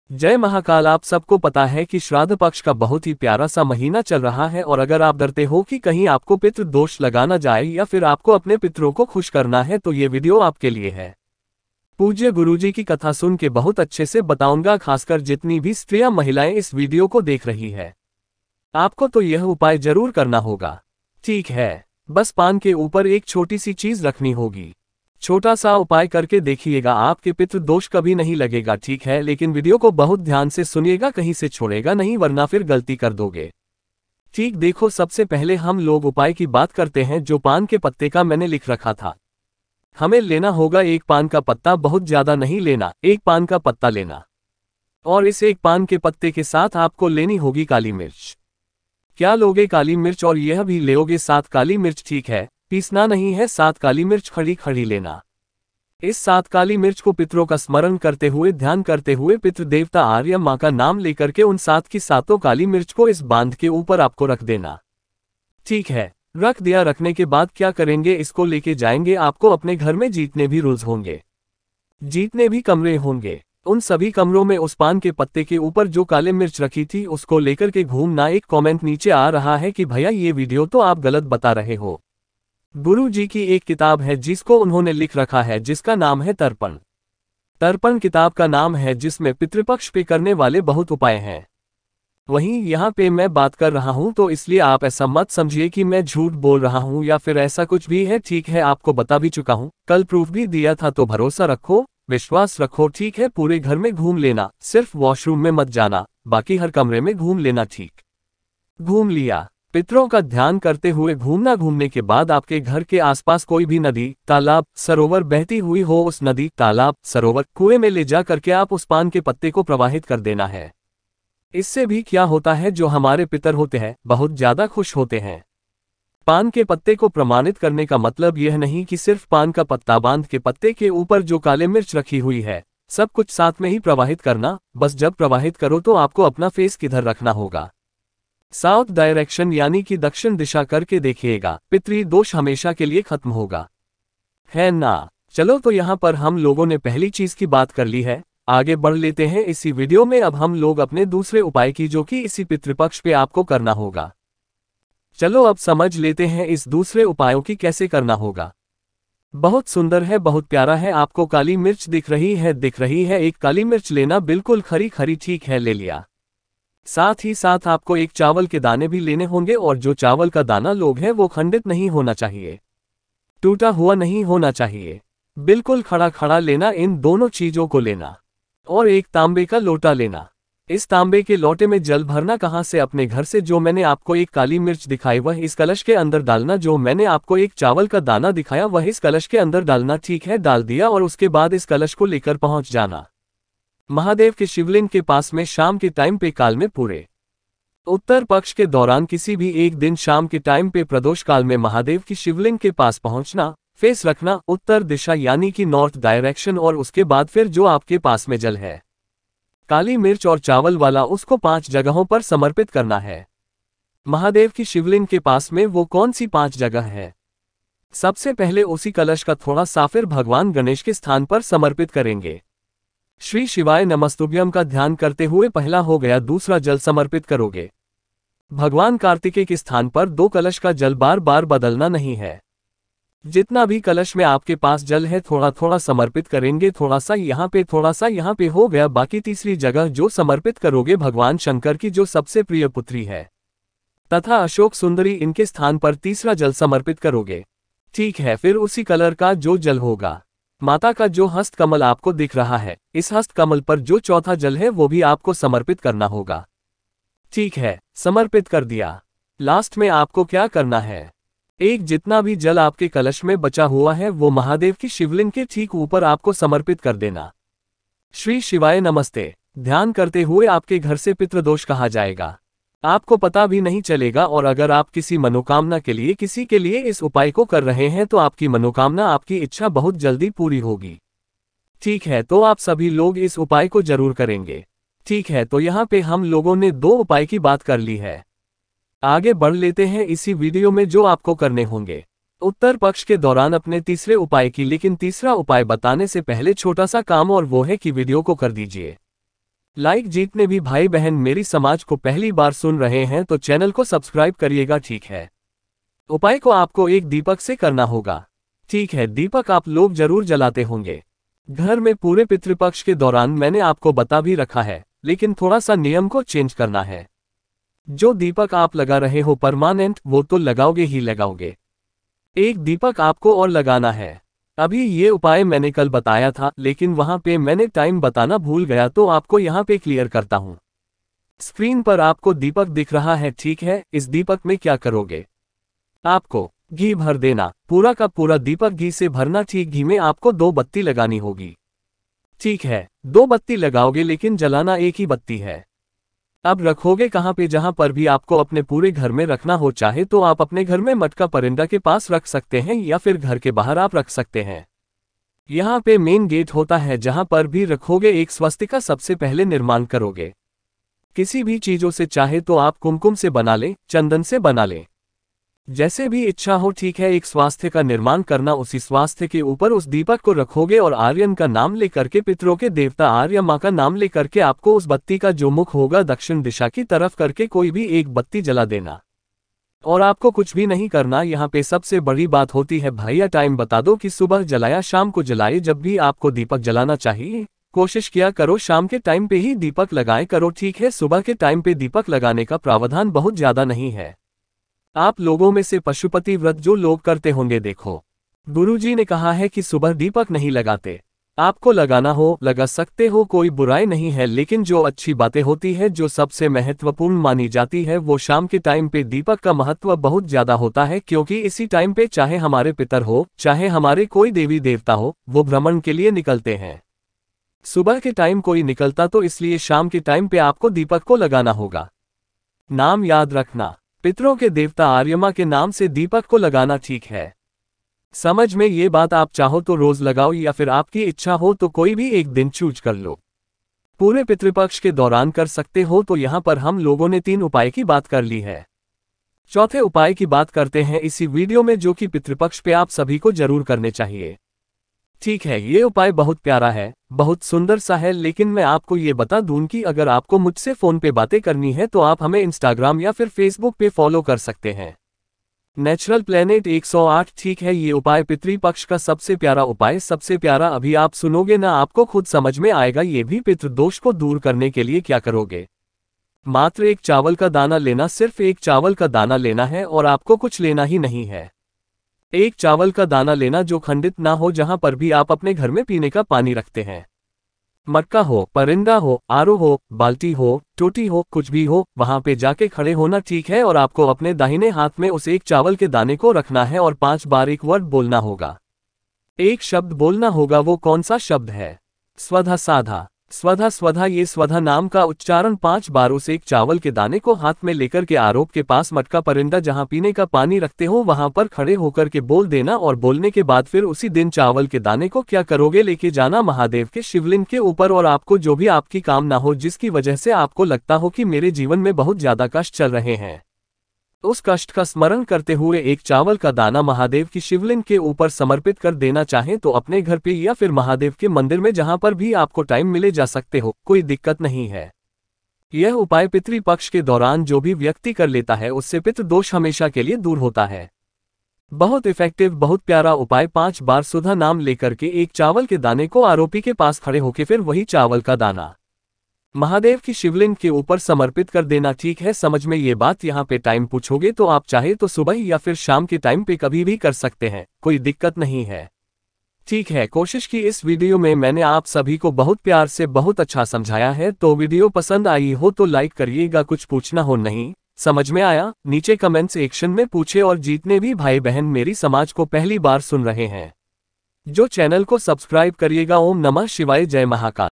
जय महाकाल। आप सबको पता है कि श्राद्ध पक्ष का बहुत ही प्यारा सा महीना चल रहा है और अगर आप डरते हो कि कहीं आपको पितृ दोष लगाना जाए या फिर आपको अपने पितरों को खुश करना है तो ये वीडियो आपके लिए है। पूज्य गुरुजी की कथा सुन के बहुत अच्छे से बताऊंगा, खासकर जितनी भी स्त्रियां महिलाएं इस वीडियो को देख रही है, आपको तो यह उपाय जरूर करना होगा। ठीक है, बस पान के ऊपर एक छोटी सी चीज रखनी होगी। छोटा सा उपाय करके देखिएगा, आपके पितृ दोष कभी नहीं लगेगा। ठीक है, लेकिन वीडियो को बहुत ध्यान से सुनिएगा, कहीं से छोड़ेगा नहीं वरना फिर गलती कर दोगे। ठीक देखो, सबसे पहले हम लोग उपाय की बात करते हैं जो पान के पत्ते का मैंने लिख रखा था। हमें लेना होगा एक पान का पत्ता, बहुत ज्यादा नहीं लेना, एक पान का पत्ता लेना। और इस एक पान के पत्ते के साथ आपको लेनी होगी काली मिर्च। क्या लोगे? काली मिर्च, और यह भी लोगे 7 काली मिर्च। ठीक है, पीसना नहीं है, 7 काली मिर्च खड़ी खड़ी लेना। इस 7 काली मिर्च को पितरों का स्मरण करते हुए, ध्यान करते हुए, पितृ देवता आर्य माँ का नाम लेकर के उन 7 की 7 काली मिर्च को इस बांध के ऊपर आपको रख देना। ठीक है, रख दिया। रखने के बाद क्या करेंगे, इसको लेके जाएंगे आपको अपने घर में। जितने भी रूम्स होंगे, जितने भी कमरे होंगे, उन सभी कमरों में उस पान के पत्ते के ऊपर जो काले मिर्च रखी थी उसको लेकर के घूमना। एक कमेंट नीचे आ रहा है कि भैया ये वीडियो तो आप गलत बता रहे हो। गुरु जी की एक किताब है जिसको उन्होंने लिख रखा है, जिसका नाम है तर्पण। तर्पण किताब का नाम है, जिसमें पितृपक्ष पे करने वाले बहुत उपाय हैं। वहीं यहाँ पे मैं बात कर रहा हूँ तो इसलिए आप ऐसा मत समझिए कि मैं झूठ बोल रहा हूँ या फिर ऐसा कुछ भी है। ठीक है, आपको बता भी चुका हूँ, कल प्रूफ भी दिया था, तो भरोसा रखो, विश्वास रखो। ठीक है, पूरे घर में घूम लेना, सिर्फ वॉशरूम में मत जाना, बाकी हर कमरे में घूम लेना। ठीक, घूम लिया। पितरों का ध्यान करते हुए घूमना। घूमने के बाद आपके घर के आसपास कोई भी नदी, तालाब, सरोवर बहती हुई हो, उस नदी, तालाब, सरोवर, कुएं में ले जा करके आप उस पान के पत्ते को प्रवाहित कर देना है। इससे भी क्या होता है, जो हमारे पितर होते हैं बहुत ज्यादा खुश होते हैं। पान के पत्ते को प्रमाणित करने का मतलब यह नहीं कि सिर्फ पान का पत्ता, बांध के पत्ते के ऊपर जो काले मिर्च रखी हुई है सब कुछ साथ में ही प्रवाहित करना। बस जब प्रवाहित करो तो आपको अपना फेस किधर रखना होगा, साउथ डायरेक्शन यानी कि दक्षिण दिशा करके देखिएगा। पितृ दोष हमेशा के लिए खत्म होगा, है ना। चलो, तो यहाँ पर हम लोगों ने पहली चीज की बात कर ली है, आगे बढ़ लेते हैं इसी वीडियो में। अब हम लोग अपने दूसरे उपाय की, जो कि इसी पितृपक्ष पे आपको करना होगा। चलो अब समझ लेते हैं इस दूसरे उपायों की कैसे करना होगा। बहुत सुंदर है, बहुत प्यारा है। आपको काली मिर्च दिख रही है, दिख रही है। एक काली मिर्च लेना, बिल्कुल खरी खरी। ठीक है, ले लिया। साथ ही साथ आपको एक चावल के दाने भी लेने होंगे, और जो चावल का दाना लोग हैं वो खंडित नहीं होना चाहिए, टूटा हुआ नहीं होना चाहिए, बिल्कुल खड़ा खड़ा लेना। इन दोनों चीजों को लेना। और एक तांबे का लोटा लेना। इस तांबे के लोटे में जल भरना। कहां से? अपने घर से। जो मैंने आपको एक काली मिर्च दिखाई वह इस कलश के अंदर डालना। जो मैंने आपको एक चावल का दाना दिखाया वह इस कलश के अंदर डालना। ठीक है, डाल दिया। और उसके बाद इस कलश को लेकर पहुंच जाना महादेव के शिवलिंग के पास में। शाम के टाइम पे, काल में, पूरे उत्तर पक्ष के दौरान किसी भी एक दिन शाम के टाइम पे प्रदोष काल में महादेव की शिवलिंग के पास पहुंचना। फेस रखना उत्तर दिशा यानी कि नॉर्थ डायरेक्शन। और उसके बाद फिर जो आपके पास में जल है काली मिर्च और चावल वाला, उसको 5 जगहों पर समर्पित करना है। महादेव की शिवलिंग के पास में वो कौन सी 5 जगह है? सबसे पहले उसी कलश का थोड़ा सा फिर भगवान गणेश के स्थान पर समर्पित करेंगे। श्री शिवाय नमस्तुभ्यम का ध्यान करते हुए पहला हो गया। दूसरा जल समर्पित करोगे भगवान कार्तिकेय के स्थान पर। 2 कलश का जल बार बार बदलना नहीं है। जितना भी कलश में आपके पास जल है थोड़ा थोड़ा समर्पित करेंगे। थोड़ा सा यहाँ पे, थोड़ा सा यहाँ पे हो गया। बाकी तीसरी जगह जो समर्पित करोगे भगवान शंकर की जो सबसे प्रिय पुत्री है तथा अशोक सुंदरी, इनके स्थान पर तीसरा जल समर्पित करोगे। ठीक है, फिर उसी कलर का जो जल होगा, माता का जो हस्त कमल आपको दिख रहा है, इस हस्त कमल पर जो चौथा जल है वो भी आपको समर्पित करना होगा। ठीक है, समर्पित कर दिया। लास्ट में आपको क्या करना है, एक जितना भी जल आपके कलश में बचा हुआ है वो महादेव की शिवलिंग के ठीक ऊपर आपको समर्पित कर देना। श्री शिवाय नमस्ते ध्यान करते हुए आपके घर से पितृदोष कहा जाएगा, आपको पता भी नहीं चलेगा। और अगर आप किसी मनोकामना के लिए, किसी के लिए इस उपाय को कर रहे हैं तो आपकी मनोकामना, आपकी इच्छा बहुत जल्दी पूरी होगी। ठीक है, तो आप सभी लोग इस उपाय को जरूर करेंगे। ठीक है, तो यहाँ पे हम लोगों ने 2 उपाय की बात कर ली है। आगे बढ़ लेते हैं इसी वीडियो में जो आपको करने होंगे उत्तर पक्ष के दौरान अपने तीसरे उपाय की। लेकिन तीसरा उपाय बताने से पहले छोटा सा काम, और वो है कि वीडियो को कर दीजिए लाइक जितने भी भाई बहन मेरी समाज को पहली बार सुन रहे हैं तो चैनल को सब्सक्राइब करिएगा, ठीक है। उपाय को आपको एक दीपक से करना होगा, ठीक है। दीपक आप लोग जरूर जलाते होंगे घर में पूरे पितृपक्ष के दौरान, मैंने आपको बता भी रखा है, लेकिन थोड़ा सा नियम को चेंज करना है। जो दीपक आप लगा रहे हो परमानेंट, वो तो लगाओगे ही लगाओगे। एक दीपक आपको और लगाना है। अभी ये उपाय मैंने कल बताया था, लेकिन वहां पे मैंने टाइम बताना भूल गया, तो आपको यहाँ पे क्लियर करता हूँ। स्क्रीन पर आपको दीपक दिख रहा है, ठीक है। इस दीपक में क्या करोगे, आपको घी भर देना, पूरा का पूरा दीपक घी से भरना, ठीक। घी में आपको 2 बत्ती लगानी होगी, ठीक है। 2 बत्ती लगाओगे, लेकिन जलाना एक ही बत्ती है। अब रखोगे कहाँ पे, जहां पर भी आपको अपने पूरे घर में रखना हो। चाहे तो आप अपने घर में मटका परिंदा के पास रख सकते हैं, या फिर घर के बाहर आप रख सकते हैं। यहाँ पे मेन गेट होता है, जहां पर भी रखोगे एक स्वस्तिका सबसे पहले निर्माण करोगे। किसी भी चीजों से, चाहे तो आप कुमकुम से बना लें, चंदन से बना लें, जैसे भी इच्छा हो, ठीक है। एक स्वास्थ्य का निर्माण करना, उसी स्वास्थ्य के ऊपर उस दीपक को रखोगे और आर्यन का नाम लेकर के, पितरों के देवता आर्य माँ का नाम लेकर के, आपको उस बत्ती का जो मुख होगा दक्षिण दिशा की तरफ करके कोई भी एक बत्ती जला देना। और आपको कुछ भी नहीं करना। यहाँ पे सबसे बड़ी बात होती है, भैया टाइम बता दो कि सुबह जलाया शाम को जलाए, जब भी आपको दीपक जलाना चाहिए कोशिश किया करो शाम के टाइम पे ही दीपक लगाए करो, ठीक है। सुबह के टाइम पे दीपक लगाने का प्रावधान बहुत ज्यादा नहीं है। आप लोगों में से पशुपति व्रत जो लोग करते होंगे, देखो गुरुजी ने कहा है कि सुबह दीपक नहीं लगाते। आपको लगाना हो लगा सकते हो, कोई बुराई नहीं है, लेकिन जो अच्छी बातें होती है, जो सबसे महत्वपूर्ण मानी जाती है, वो शाम के टाइम पे दीपक का महत्व बहुत ज्यादा होता है। क्योंकि इसी टाइम पे चाहे हमारे पितर हो, चाहे हमारे कोई देवी देवता हो, वो भ्रमण के लिए निकलते हैं। सुबह के टाइम कोई निकलता, तो इसलिए शाम के टाइम पे आपको दीपक को लगाना होगा। नाम याद रखना, पितरों के देवता आर्यमा के नाम से दीपक को लगाना, ठीक है। समझ में ये बात? आप चाहो तो रोज लगाओ, या फिर आपकी इच्छा हो तो कोई भी एक दिन चूज कर लो। पूरे पितृपक्ष के दौरान कर सकते हो। तो यहाँ पर हम लोगों ने 3 उपाय की बात कर ली है। चौथे उपाय की बात करते हैं इसी वीडियो में, जो कि पितृपक्ष पे आप सभी को जरूर करने चाहिए, ठीक है। ये उपाय बहुत प्यारा है, बहुत सुंदर सा है, लेकिन मैं आपको ये बता दूं कि अगर आपको मुझसे फोन पे बातें करनी है तो आप हमें इंस्टाग्राम या फिर फेसबुक पे फॉलो कर सकते हैं, नेचुरल प्लेनेट 108, ठीक है। ये उपाय पितृपक्ष का सबसे प्यारा उपाय, सबसे प्यारा। अभी आप सुनोगे ना, आपको खुद समझ में आएगा। ये भी पितृदोष को दूर करने के लिए क्या करोगे, मात्र 1 चावल का दाना लेना, सिर्फ 1 चावल का दाना लेना है, और आपको कुछ लेना ही नहीं है। 1 चावल का दाना लेना जो खंडित ना हो, जहां पर भी आप अपने घर में पीने का पानी रखते हैं, मटका हो, परिंदा हो, आरो हो, बाल्टी हो, टोटी हो, कुछ भी हो, वहां पे जाके खड़े होना, ठीक है। और आपको अपने दाहिने हाथ में उस 1 चावल के दाने को रखना है और 5 बार एक वर्ड बोलना होगा, एक शब्द बोलना होगा। वो कौन सा शब्द है? स्वधा साधा, स्वधा स्वधा। ये स्वधा नाम का उच्चारण 5 बार उस 1 चावल के दाने को हाथ में लेकर के आरोप के पास मटका परिंदा जहां पीने का पानी रखते हो वहां पर खड़े होकर के बोल देना। और बोलने के बाद फिर उसी दिन चावल के दाने को क्या करोगे, लेके जाना महादेव के शिवलिंग के ऊपर। और आपको जो भी आपकी कामना हो, जिसकी वजह से आपको लगता हो कि मेरे जीवन में बहुत ज्यादा कष्ट चल रहे हैं, उस कष्ट का स्मरण करते हुए 1 चावल का दाना महादेव की शिवलिंग के ऊपर समर्पित कर देना। चाहे तो अपने घर पे या फिर महादेव के मंदिर में, जहां पर भी आपको टाइम मिले जा सकते हो, कोई दिक्कत नहीं है। यह उपाय पितृपक्ष के दौरान जो भी व्यक्ति कर लेता है, उससे पितृदोष हमेशा के लिए दूर होता है। बहुत इफेक्टिव, बहुत प्यारा उपाय। 5 बार सुधा नाम लेकर के 1 चावल के दाने को आरोपी के पास खड़े होकर फिर वही चावल का दाना महादेव की शिवलिंग के ऊपर समर्पित कर देना, ठीक है। समझ में ये बात? यहाँ पे टाइम पूछोगे तो आप चाहे तो सुबह या फिर शाम के टाइम पे कभी भी कर सकते हैं, कोई दिक्कत नहीं है, ठीक है। कोशिश की इस वीडियो में मैंने आप सभी को बहुत प्यार से बहुत अच्छा समझाया है। तो वीडियो पसंद आई हो तो लाइक करिएगा। कुछ पूछना हो, नहीं समझ में आया, नीचे कमेंट सेक्शन में पूछे। और जितने भी भाई बहन मेरी समाज को पहली बार सुन रहे हैं, जो चैनल को सब्सक्राइब करिएगा। ओम नमः शिवाय, जय महाकाल।